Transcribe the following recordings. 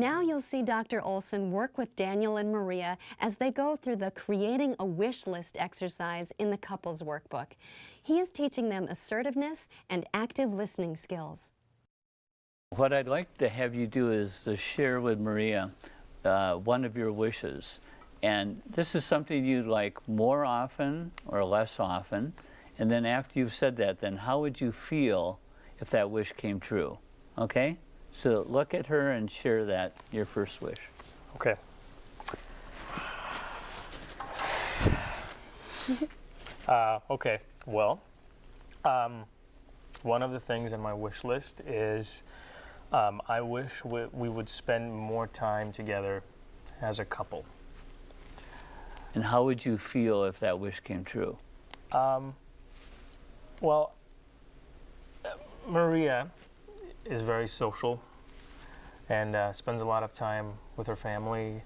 Now you'll see Dr. Olson work with Daniel and Maria as they go through the Creating a Wish List exercise in the couples workbook. He is teaching them assertiveness and active listening skills. What I'd like to have you do is to share with Maria one of your wishes. And this is something you'd like more often or less often. And then after you've said that, then how would you feel if that wish came true? Okay? So look at her and share that, your first wish. Okay. Okay, well, one of the things in my wish list is I wish we would spend more time together as a couple. And how would you feel if that wish came true? Well, Maria is very social and spends a lot of time with her family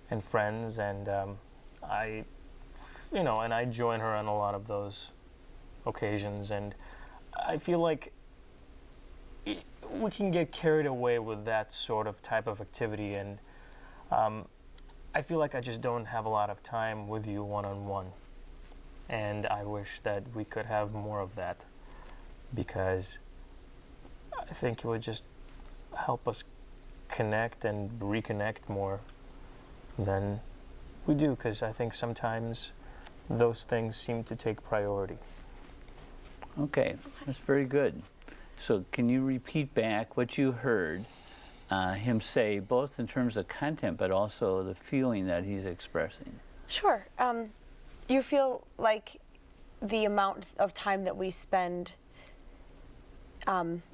and friends, and I join her on a lot of those occasions, and I feel like we can get carried away with that sort of type of activity, and I feel like I just don't have a lot of time with you one-on-one, and I wish that we could have more of that, because I think it would just help us connect and reconnect more than we do, because I think sometimes those things seem to take priority. Okay, that's very good. So can you repeat back what you heard him say, both in terms of content but also the feeling that he's expressing? Sure. You feel like the amount of time that we spend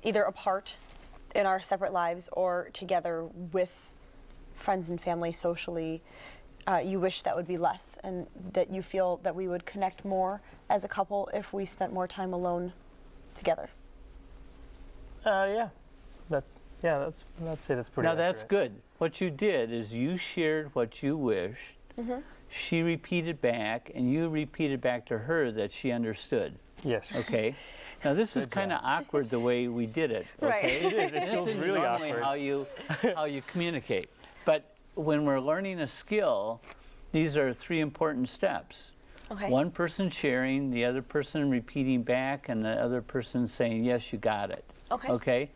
either apart in our separate lives or together with friends and family socially, you wish that would be less, and that you feel that we would connect more as a couple if we spent more time alone together. Yeah, I'd say that's pretty Now that's accurate. good. What you did is you shared what you wished, she repeated back, and you repeated back to her that she understood. Yes. Okay. Now this is kind of awkward the way we did it. Okay. Right. It is. It feels This is really normally awkward. how you communicate. But when we're learning a skill, these are three important steps. Okay. One person sharing, the other person repeating back, and the other person saying, yes, you got it. Okay. Okay?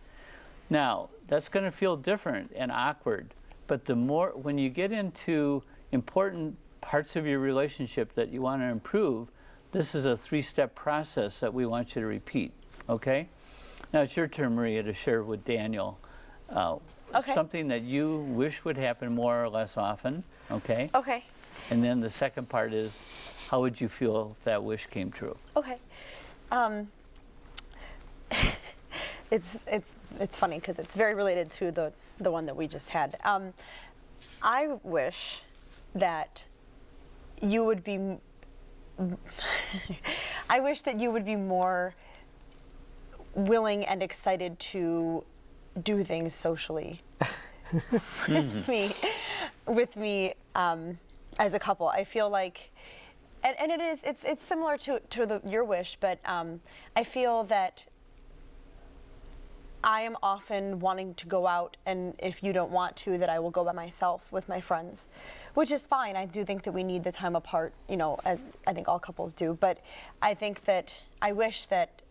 Now, that's going to feel different and awkward, but the more, when you get into important parts of your relationship that you want to improve, this is a three-step process that we want you to repeat, okay? Now it's your turn, Maria, to share with Daniel Okay. something that you wish would happen more or less often, okay? Okay. And then the second part is, how would you feel if that wish came true? Okay. It's funny because it's very related to the one that we just had. I wish that you would be I wish that you would be more willing and excited to do things socially with me as a couple. I feel like, and it's similar to your wish, but I feel that I am often wanting to go out, and if you don't want to, that I will go by myself with my friends, which is fine. I do think that we need the time apart, I think all couples do, but I think that I wish that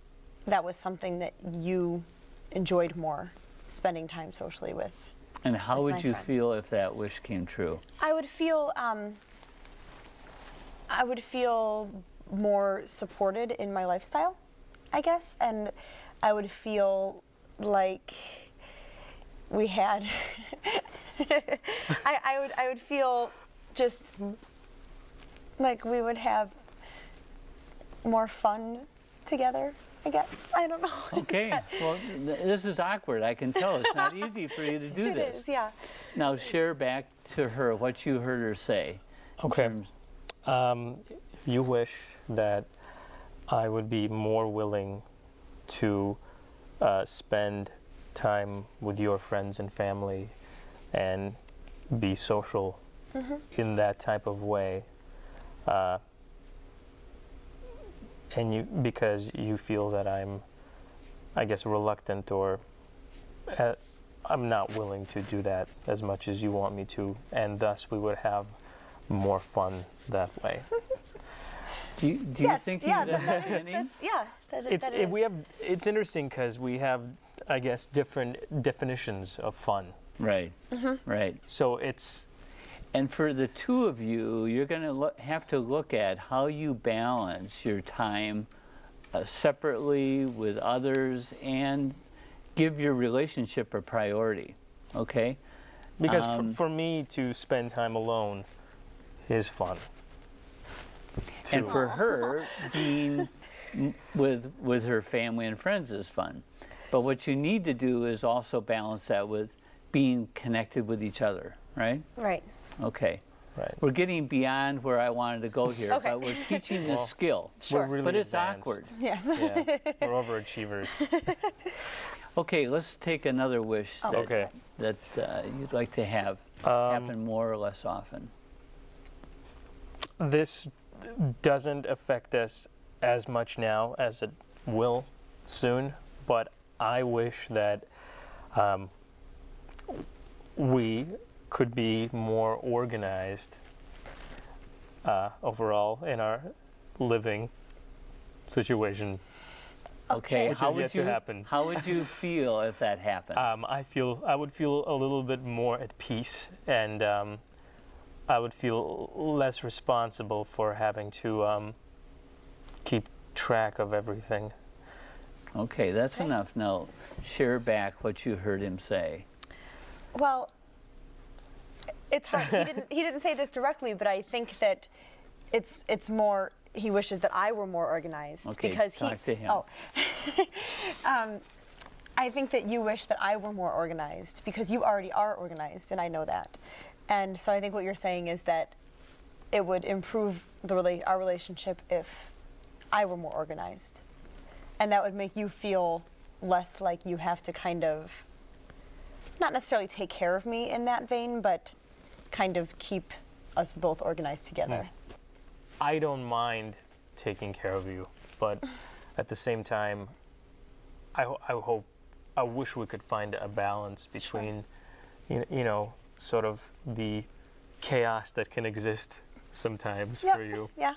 that was something that you enjoyed more, spending time socially with. And how would you friend. feel if that wish came true? I would feel more supported in my lifestyle, I guess, and I would feel like we had I would feel just like we would have more fun together, I guess. I don't know. Okay, well, this is awkward. I can tell. It's not easy for you to do this. It is, yeah. Now share back to her what you heard her say. Okay. You wish that I would be more willing to spend time with your friends and family and be social in that type of way, and because you feel that I'm, I guess, reluctant or I'm not willing to do that as much as you want me to, and thus we would have more fun that way. Do you Yes, think yeah, you It's interesting because we have, I guess, different definitions of fun. Right, right. So it's And for the two of you, you're going to have to look at how you balance your time separately with others and give your relationship a priority, okay? because for me to spend time alone is fun. And too. for her, being with her family and friends is fun. But what you need to do is also balance that with being connected with each other, right? Right. Okay. Right. We're getting beyond where I wanted to go here, Okay. but we're teaching this skill. Sure. We're really But it's advanced. awkward. Yes. Yeah, we're overachievers. Okay, let's take another wish Okay. that you'd like to have happen more or less often. This doesn't affect us as much now as it will soon, but I wish that we could be more organized overall in our living situation. Okay, Which is yet to happen. How would you feel if that happened? I would feel a little bit more at peace, and I would feel less responsible for having to keep track of everything. Okay, that's enough. Now, share back what you heard him say. Well, it's hard. He didn't say this directly, but I think that it's more. He wishes that I were more organized Okay, because talk to him. Oh, I think that you wish that I were more organized because you already are organized, and I know that. And so I think what you're saying is that it would improve our relationship if I were more organized, and that would make you feel less like you have to kind of not necessarily take care of me in that vein, but kind of keep us both organized together. I don't mind taking care of you, but at the same time, I wish we could find a balance between, you know, sort of the chaos that can exist sometimes for you. Yeah.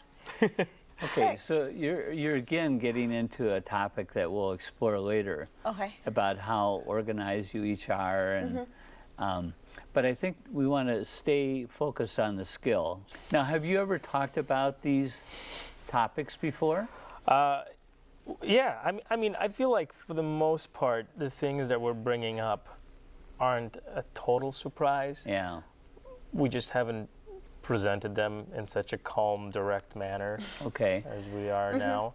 Okay, so you're again getting into a topic that we'll explore later. Okay. About how organized you each are, and but I think we want to stay focused on the skill. Now, have you ever talked about these topics before? Yeah, I mean, I feel like for the most part, the things that we're bringing up aren't a total surprise. Yeah. We just haven't presented them in such a calm, direct manner Okay. as we are now.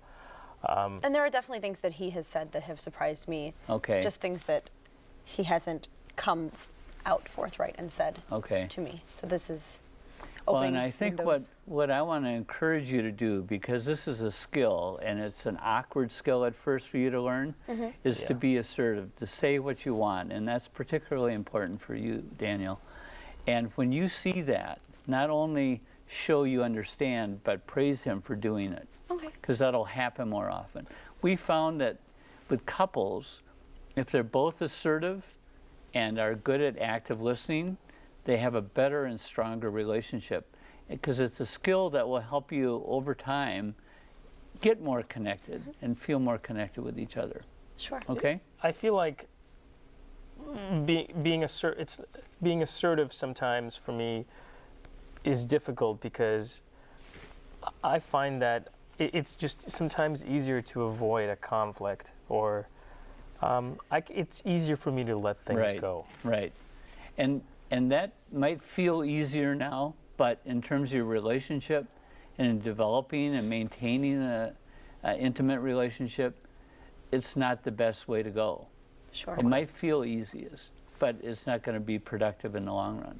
And there are definitely things that he has said that have surprised me. Okay. Just things that he hasn't come out forthright and said Okay. to me. So this is Well, opening and I think windows. what I want to encourage you to do, because this is a skill, and it's an awkward skill at first for you to learn, is to Yeah. be assertive, to say what you want, and that's particularly important for you, Daniel. And when you see that, not only show you understand, but praise him for doing it, Okay. because that'll happen more often. We found that with couples, if they're both assertive and are good at active listening, they have a better and stronger relationship, because it's a skill that will help you over time get more connected and feel more connected with each other. Sure. Okay? I feel like being assertive sometimes for me is difficult because I find that it's just sometimes easier to avoid a conflict, or it's easier for me to let things go. Right. And that might feel easier now, but in terms of your relationship and in developing and maintaining an intimate relationship, it's not the best way to go. Sure. It might feel easiest, but it's not going to be productive in the long run.